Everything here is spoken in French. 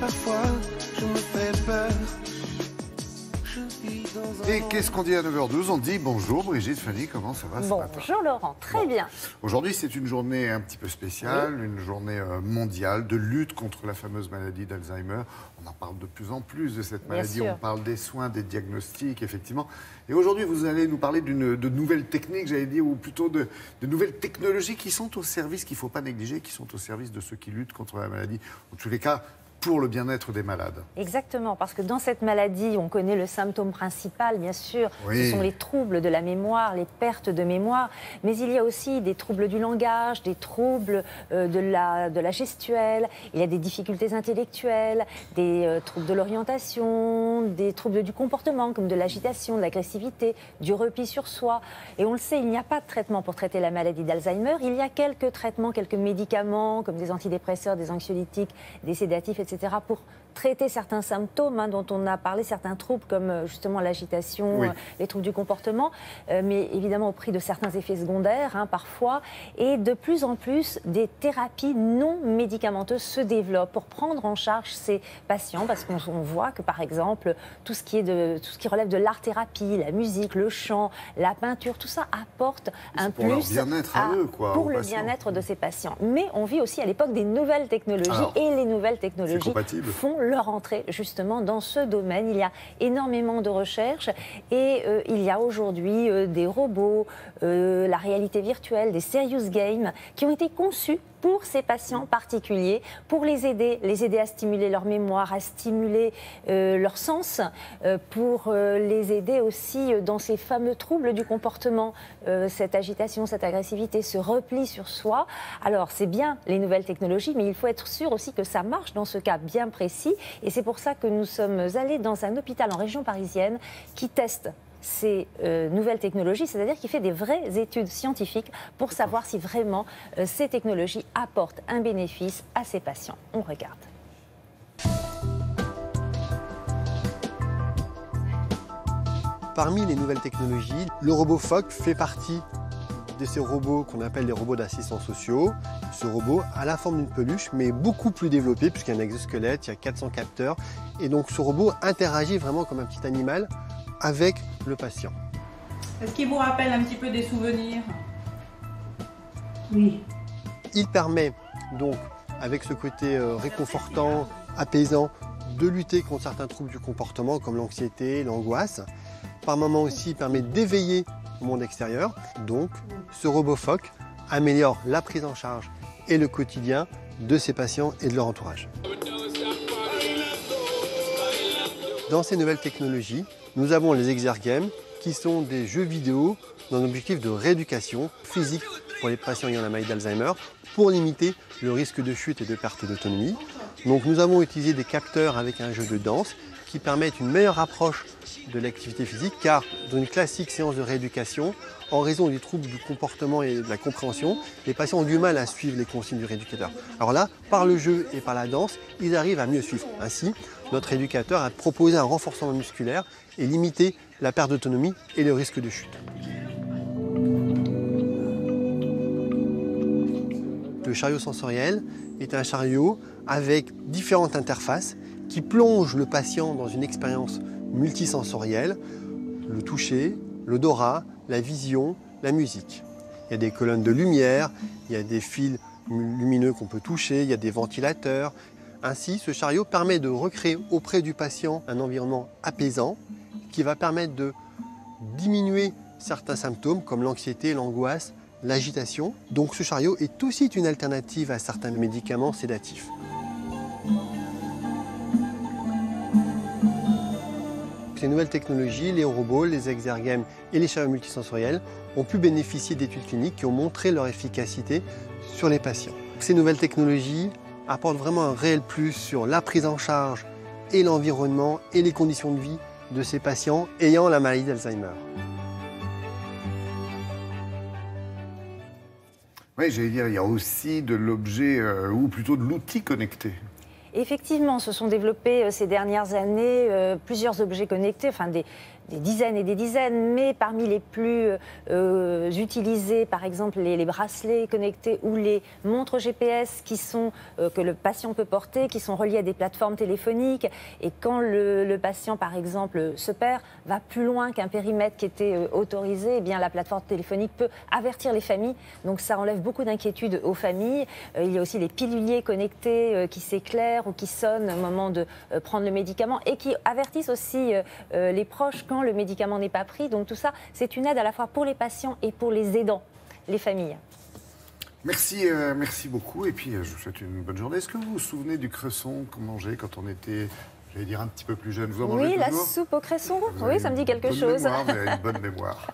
parfois je me fais peur. Et qu'est-ce qu'on dit à 9h12? On dit bonjour Brigitte, Fanny, comment ça va ce matin? Bonjour Laurent, très bien. Aujourd'hui, c'est une journée un petit peu spéciale, une journée mondiale de lutte contre la fameuse maladie d'Alzheimer. On en parle de plus en plus de cette maladie, on parle des soins, des diagnostics, effectivement. Et aujourd'hui, vous allez nous parler de nouvelles techniques, j'allais dire, ou plutôt de nouvelles technologies qui sont au service, qu'il ne faut pas négliger, qui sont au service de ceux qui luttent contre la maladie. En tous les cas, pour le bien-être des malades. Exactement, parce que dans cette maladie, on connaît le symptôme principal, bien sûr, ce sont les troubles de la mémoire, les pertes de mémoire, mais il y a aussi des troubles du langage, des troubles de la gestuelle, il y a des difficultés intellectuelles, des troubles de l'orientation, des troubles du comportement, comme de l'agitation, de l'agressivité, du repli sur soi. Et on le sait, il n'y a pas de traitement pour traiter la maladie d'Alzheimer, il y a quelques traitements, quelques médicaments, comme des antidépresseurs, des anxiolytiques, des sédatifs, etc., pour traiter certains symptômes dont on a parlé, certains troubles comme justement l'agitation, les troubles du comportement, mais évidemment au prix de certains effets secondaires parfois. Et de plus en plus, des thérapies non médicamenteuses se développent pour prendre en charge ces patients, parce qu'on voit que par exemple, tout ce qui relève de l'art-thérapie, la musique, le chant, la peinture, tout ça apporte un plus pour le bien-être de ces patients. Mais on vit aussi à l'époque des nouvelles technologies, et les nouvelles technologies font leur entrée justement dans ce domaine. Il y a énormément de recherches et il y a aujourd'hui des robots, la réalité virtuelle, des serious games qui ont été conçus pour ces patients particuliers, pour les aider à stimuler leur mémoire, à stimuler leur sens, pour les aider aussi dans ces fameux troubles du comportement, cette agitation, cette agressivité, ce repli sur soi. Alors c'est bien les nouvelles technologies, mais il faut être sûr aussi que ça marche dans ce cas bien précis. Et c'est pour ça que nous sommes allés dans un hôpital en région parisienne qui teste ces nouvelles technologies, c'est-à-dire qui fait des vraies études scientifiques pour savoir si vraiment ces technologies apportent un bénéfice à ces patients. On regarde. Parmi les nouvelles technologies, le robot Phoque fait partie de ces robots qu'on appelle les robots d'assistants sociaux. Ce robot a la forme d'une peluche, mais beaucoup plus développé, puisqu'il y a un exosquelette, il y a 400 capteurs. Et donc ce robot interagit vraiment comme un petit animal avec le patient. Est-ce qu'il vous rappelle un petit peu des souvenirs? Oui. Il permet donc, avec ce côté réconfortant, apaisant, de lutter contre certains troubles du comportement comme l'anxiété, l'angoisse. Par moments aussi, il permet d'éveiller le monde extérieur. Donc, ce robot Phoque améliore la prise en charge et le quotidien de ces patients et de leur entourage. Dans ces nouvelles technologies, nous avons les exergames qui sont des jeux vidéo dans un objectif de rééducation physique pour les patients ayant la maladie d'Alzheimer pour limiter le risque de chute et de perte d'autonomie. Donc nous avons utilisé des capteurs avec un jeu de danse qui permettent une meilleure approche de l'activité physique car dans une classique séance de rééducation, en raison des troubles du comportement et de la compréhension, les patients ont du mal à suivre les consignes du rééducateur. Alors là, par le jeu et par la danse, ils arrivent à mieux suivre. Ainsi, notre éducateur a proposé un renforcement musculaire et limité la perte d'autonomie et le risque de chute. Le chariot sensoriel est un chariot avec différentes interfaces qui plongent le patient dans une expérience multisensorielle, le toucher, l'odorat, la vision, la musique. Il y a des colonnes de lumière, il y a des fils lumineux qu'on peut toucher, il y a des ventilateurs. Ainsi, ce chariot permet de recréer auprès du patient un environnement apaisant qui va permettre de diminuer certains symptômes comme l'anxiété, l'angoisse, l'agitation. Donc ce chariot est aussi une alternative à certains médicaments sédatifs. Ces nouvelles technologies, les robots, les exergames et les chariots multisensoriels ont pu bénéficier d'études cliniques qui ont montré leur efficacité sur les patients. Ces nouvelles technologies apportent vraiment un réel plus sur la prise en charge et l'environnement et les conditions de vie de ces patients ayant la maladie d'Alzheimer. Oui, j'allais dire, il y a aussi de l'objet, ou plutôt de l'outil connecté. Effectivement, se sont développés ces dernières années plusieurs objets connectés, enfin des dizaines et des dizaines, mais parmi les plus utilisés, par exemple les bracelets connectés ou les montres GPS que le patient peut porter, qui sont reliés à des plateformes téléphoniques. Et quand le patient, par exemple, se perd, va plus loin qu'un périmètre qui était autorisé, eh bien la plateforme téléphonique peut avertir les familles. Donc ça enlève beaucoup d'inquiétudes aux familles. Il y a aussi les piluliers connectés qui s'éclairent ou qui sonnent au moment de prendre le médicament et qui avertissent aussi les proches quand le médicament n'est pas pris. Donc tout ça, c'est une aide à la fois pour les patients et pour les aidants, les familles. Merci, merci beaucoup. Et puis, je vous souhaite une bonne journée. Est-ce que vous vous souvenez du cresson qu'on mangeait quand on était, j'allais dire, un petit peu plus jeune? Vous en mangez Oui, la toujours? soupe au cresson. Oui, ça me dit quelque chose. Vous avez une bonne mémoire.